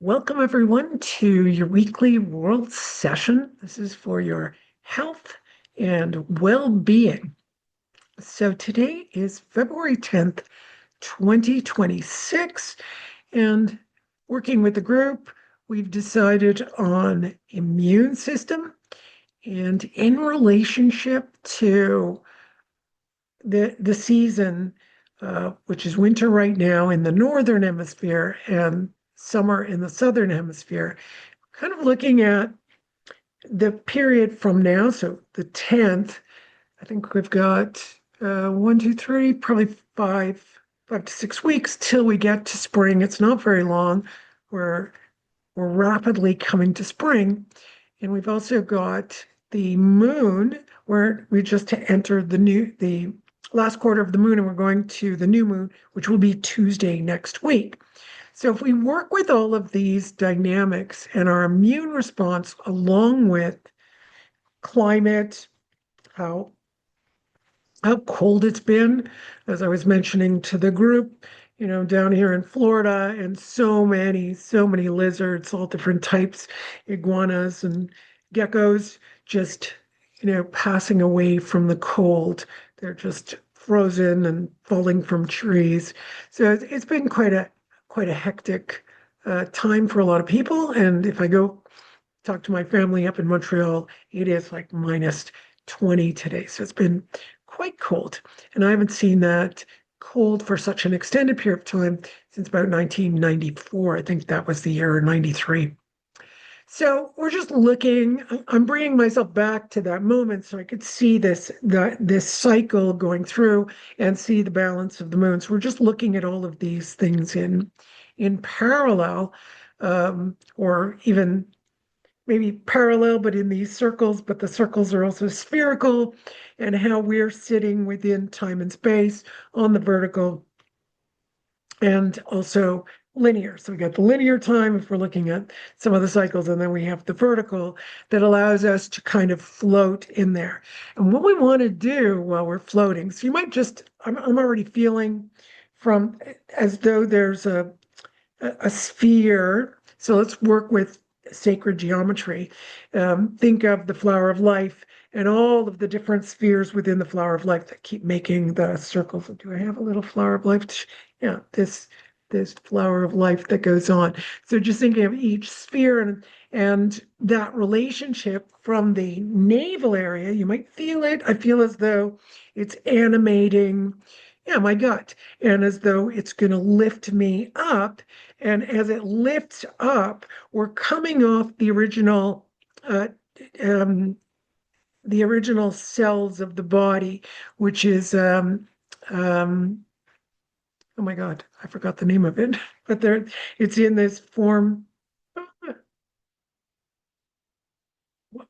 Welcome, everyone, to your weekly world session. This is for your health and well being. So, today is February 10th, 2026, and working with the group, we've decided on immune system and in relationship to the season, which is winter right now in the northern hemisphere and summer in the southern hemisphere, kind of looking at the period from now, so the 10th. I think we've got one, two, three, probably 5 to 6 weeks till we get to spring. It's not very long. We're we're rapidly coming to spring, and we've also got the moon, where we just entered the last quarter of the moon, and we're going to the new moon, which will be Tuesday next week. So if we work with all of these dynamics and our immune response, along with climate, how how cold it's been, as I was mentioning to the group, down here in Florida, and so many lizards, all different types, iguanas and geckos, just, passing away from the cold. They're just frozen and falling from trees. So it's been quite a hectic time for a lot of people. And if I go talk to my family up in Montreal, it is like minus 20 today. So it's been quite cold. And I haven't seen that cold for such an extended period of time since about 1994. I think that was the year 93. So we're just looking, I'm bringing myself back to that moment so I could see this cycle going through and see the balance of the moon. So we're just looking at all of these things in parallel, or even maybe parallel, but in these circles, but the circles are also spherical, and how we're sitting within time and space on the vertical and also linear. So we got the linear time if we're looking at some of the cycles, and then we have the vertical that allows us to kind of float in there. And what we want to do while we're floating, so you might just, I'm already feeling from as though there's a sphere. So let's work with sacred geometry. Think of the flower of life and all of the different spheres within the flower of life that keep making the circles. Do I have a little flower of life? Yeah, this flower of life that goes on. So just thinking of each sphere and that relationship from the navel area, you might feel it. I feel as though it's animating, yeah, my gut, and as though it's going to lift me up. And as it lifts up, we're coming off uh, um, the original cells of the body, which is oh my God, I forgot the name of it, but it's in this form.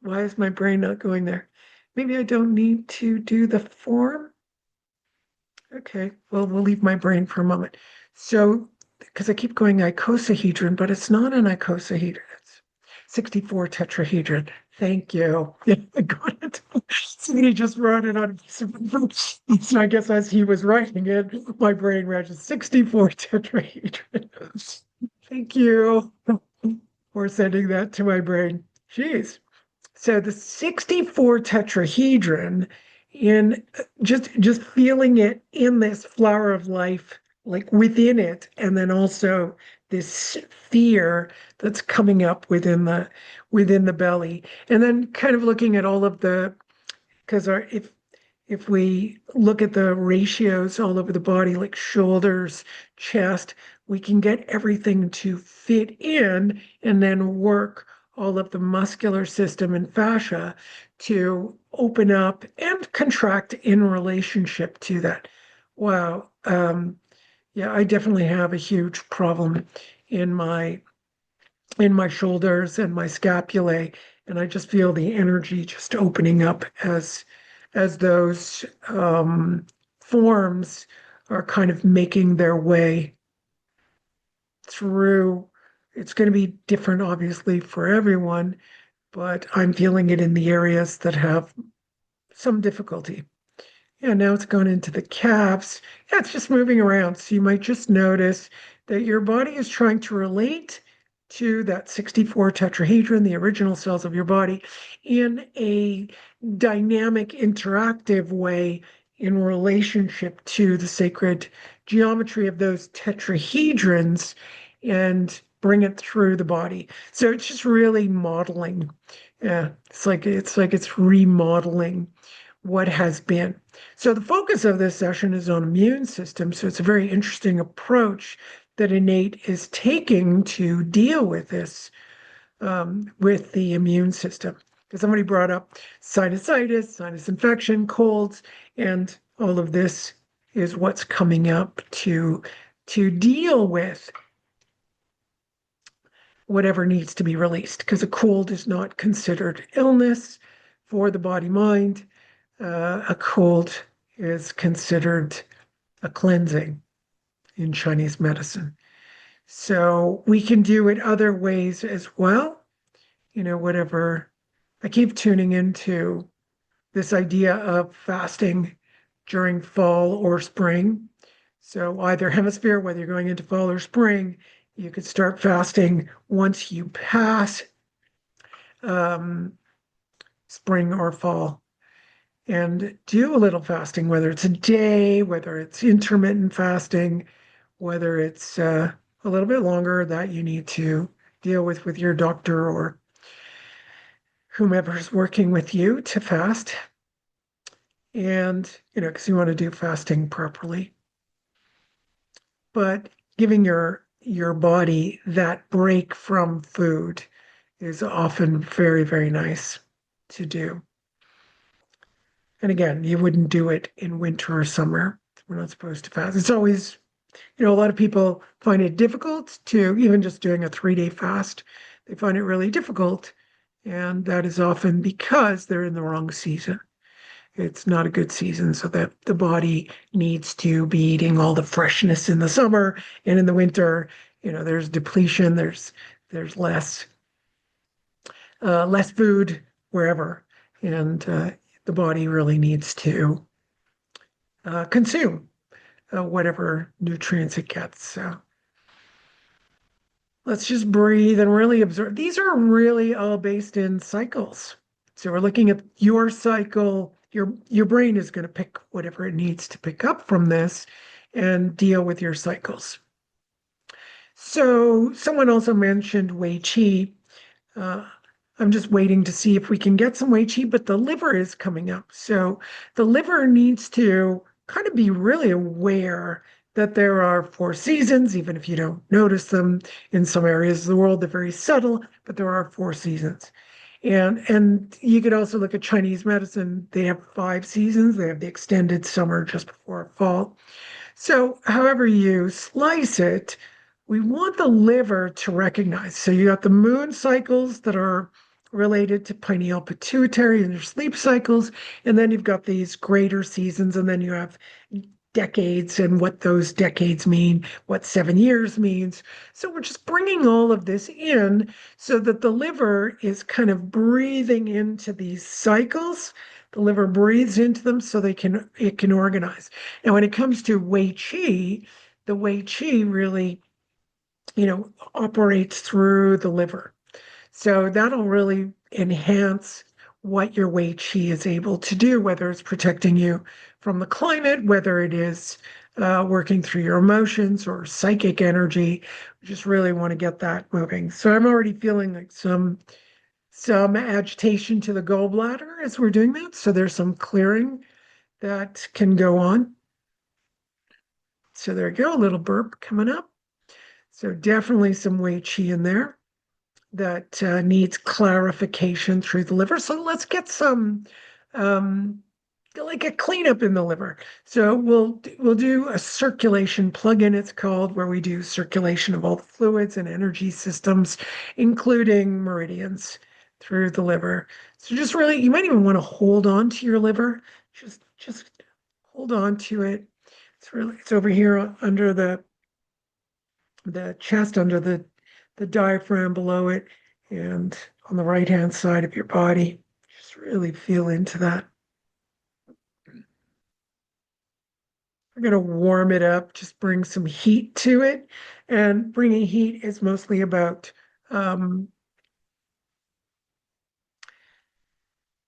Why is my brain not going there? Maybe I don't need to do the form. Okay, well, we'll leave my brain for a moment. So, because I keep going icosahedron, but it's not an icosahedron. It's 64 tetrahedron. Thank you. Yeah, I got it. Somebody just wrote it on. So I guess as he was writing it, my brain read 64 tetrahedron. Thank you for sending that to my brain. Jeez. So the 64 tetrahedron, in just feeling it in this flower of life, like within it, and then also this sphere that's coming up within the belly. And then kind of looking at all of the, because our if we look at the ratios all over the body, like shoulders, chest, we can get everything to fit in and then work all of the muscular system and fascia to open up and contract in relationship to that. Wow. Yeah, I definitely have a huge problem in my shoulders and my scapulae, and I just feel the energy just opening up as those forms are kind of making their way through. It's going to be different, obviously, for everyone, but I'm feeling it in the areas that have some difficulty. Yeah, now it's gone into the calves. Yeah, it's just moving around. So you might just notice that your body is trying to relate to that 64 tetrahedron, the original cells of your body, in a dynamic, interactive way in relationship to the sacred geometry of those tetrahedrons and bring it through the body. So it's just really modeling. Yeah, it's remodeling what has been. So the focus of this session is on immune system. So it's a very interesting approach that Innate is taking to deal with this, with the immune system. Because somebody brought up sinusitis, sinus infection, colds, and all of this is what's coming up to deal with whatever needs to be released. Because a cold is not considered illness for the body mind. A cold is considered a cleansing in Chinese medicine. So we can do it other ways as well. Whatever. I keep tuning into this idea of fasting during fall or spring. So either hemisphere, whether you're going into fall or spring, you could start fasting once you pass um, spring or fall and do a little fasting, whether it's a day, whether it's intermittent fasting, whether it's a little bit longer that you need to deal with your doctor or whomever's working with you to fast. And, because you want to do fasting properly. But giving your body that break from food is often very, very nice to do. And again, you wouldn't do it in winter or summer. We're not supposed to fast. It's always, a lot of people find it difficult to even just doing a 3-day fast. They find it really difficult. And that is often because they're in the wrong season. It's not a good season, so that the body needs to be eating all the freshness in the summer, and in the winter, there's depletion, there's less food wherever, and the body really needs to consume whatever nutrients it gets. So let's just breathe and really observe. These are really all based in cycles. So we're looking at your cycle. Your brain is going to pick whatever it needs to pick up from this and deal with your cycles. So someone also mentioned Wei Chi. Uh, I'm just waiting to see if we can get some Wei Chi, but the liver is coming up. So the liver needs to kind of be really aware that there are 4 seasons, even if you don't notice them in some areas of the world. They're very subtle, but there are 4 seasons. And you could also look at Chinese medicine. They have 5 seasons. They have the extended summer just before fall. So however you slice it, we want the liver to recognize. So you got the moon cycles that are related to pineal pituitary and your sleep cycles, and then you've got these greater seasons, and then you have decades and what those decades mean, what 7 years means. So we're just bringing all of this in so that the liver is kind of breathing into these cycles. The liver breathes into them so it can organize. And when it comes to Wei Chi, the Wei Chi really, operates through the liver. So that'll really enhance what your Wei Chi is able to do, whether it's protecting you from the climate, whether it is working through your emotions or psychic energy. We just really want to get that moving. So I'm already feeling like some agitation to the gallbladder as we're doing that. So there's some clearing that can go on. So there you go, a little burp coming up. So definitely some Wei Chi in there that needs clarification through the liver. So let's get some like a cleanup in the liver. So we'll do a circulation plug-in, it's called, where we do circulation of all the fluids and energy systems, including meridians through the liver. So just really, you might even want to hold on to your liver. Just hold on to it. It's over here under the chest, under the diaphragm below it, and on the right hand side of your body. Just really feel into that. We're going to warm it up, just bring some heat to it. And bringing heat is mostly about um,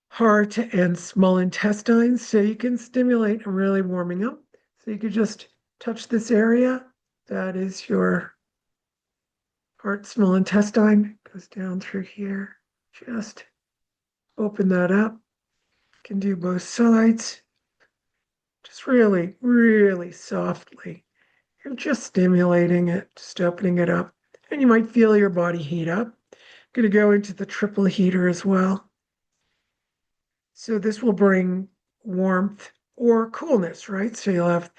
heart and small intestines. So you can stimulate really warming up. So you could just touch this area. That is your heart, small intestine. Goes down through here. Just open that up. Can do both sides. Just really, really softly. You're just stimulating it, just opening it up. And you might feel your body heat up. I'm going to go into the triple heater as well. So this will bring warmth or coolness, right? So you'll have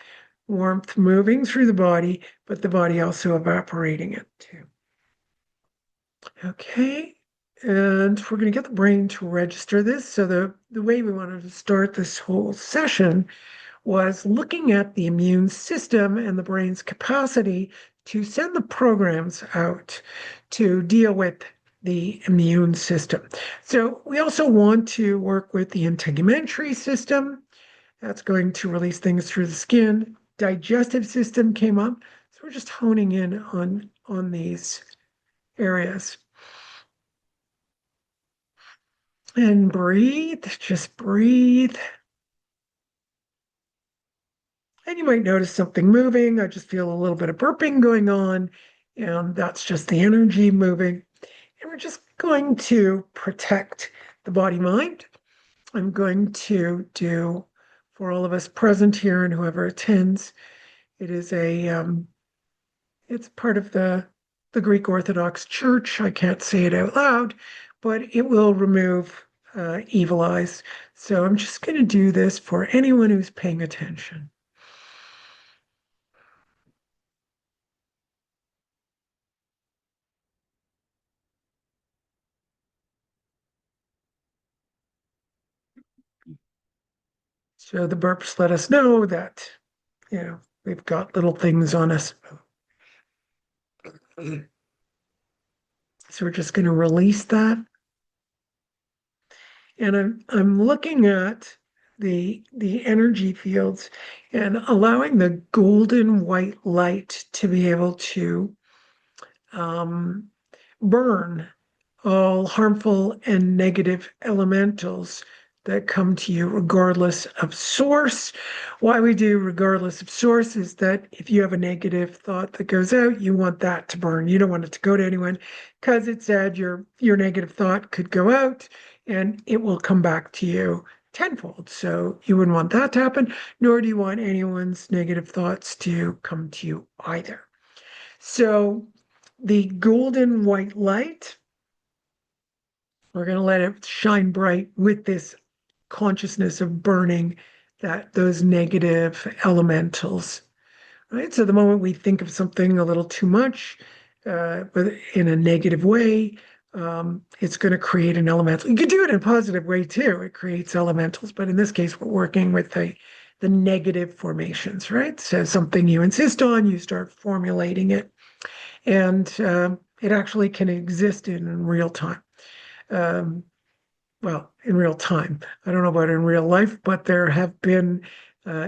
warmth moving through the body, but the body also evaporating it too. Okay. And we're going to get the brain to register this. So the way we wanted to start this whole session was looking at the immune system and the brain's capacity to send the programs out to deal with the immune system. So we also want to work with the integumentary system. That's going to release things through the skin. Digestive system came up. So we're just honing in on these areas. And breathe, just breathe. And you might notice something moving. I just feel a little bit of burping going on, and that's just the energy moving. And we're just going to protect the body mind. I'm going to do for all of us present here and whoever attends. It is it's part of the Greek Orthodox Church. I can't say it out loud, but it will remove evil eyes. So I'm just going to do this for anyone who's paying attention. So the burps let us know that, we've got little things on us. So we're just going to release that. And I'm looking at the energy fields and allowing the golden white light to be able to um, burn all harmful and negative elementals that come to you regardless of source. Why we do regardless of source is that if you have a negative thought that goes out, you want that to burn. You don't want it to go to anyone because it said your negative thought could go out and it will come back to you tenfold. So you wouldn't want that to happen, nor do you want anyone's negative thoughts to come to you either. So the golden white light, we're going to let it shine bright with this consciousness of burning those negative elementals, right? So the moment we think of something a little too much, but in a negative way, it's going to create an elemental. You could do it in a positive way too. It creates elementals, but in this case, we're working with the negative formations, right? So something you insist on, you start formulating it, and it actually can exist in real time. Um, well, in real time. I don't know about in real life, but there have been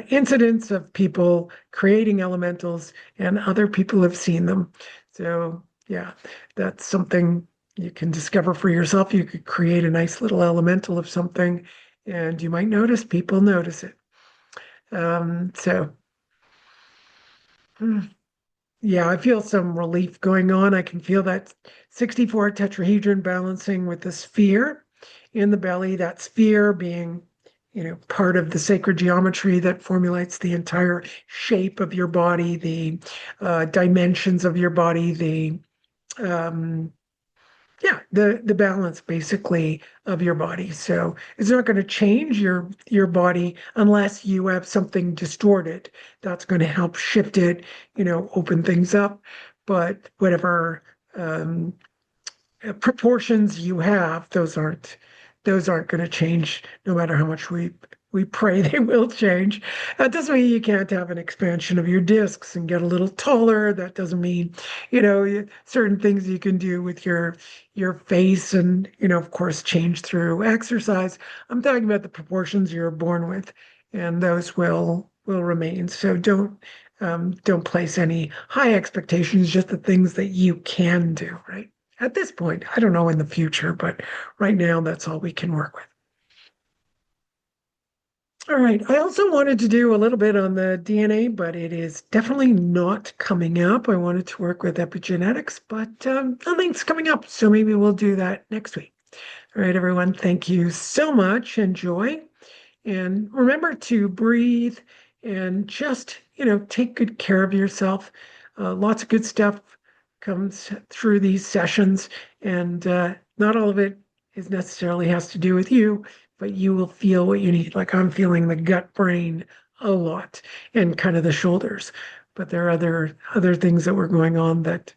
incidents of people creating elementals and other people have seen them. So, yeah, that's something you can discover for yourself. You could create a nice little elemental of something and you might notice people notice it. So, hmm, yeah, I feel some relief going on. I can feel that 64 tetrahedron balancing with the sphere in the belly, that sphere being, part of the sacred geometry that formulates the entire shape of your body, the dimensions of your body, um, the balance basically of your body. So it's not going to change your body unless you have something distorted. That's going to help shift it, open things up. But whatever proportions you have, those aren't going to change no matter how much we pray they will change. That doesn't mean you can't have an expansion of your discs and get a little taller. That doesn't mean, certain things you can do with your face and, of course, change through exercise. I'm talking about the proportions you're born with, and those will remain. So don't place any high expectations, just the things that you can do, right? At this point, I don't know in the future, but right now that's all we can work with. All right. I also wanted to do a little bit on the DNA, but it is definitely not coming up. I wanted to work with epigenetics, but nothing's coming up. So maybe we'll do that next week. All right, everyone. Thank you so much. Enjoy. And remember to breathe and just, take good care of yourself. Lots of good stuff comes through these sessions, and not all of it is necessarily has to do with you, but you will feel what you need. Like I'm feeling the gut brain a lot and kind of the shoulders. But there are other things that were going on that,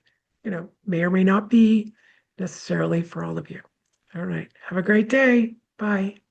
may or may not be necessarily for all of you. All right. Have a great day. Bye.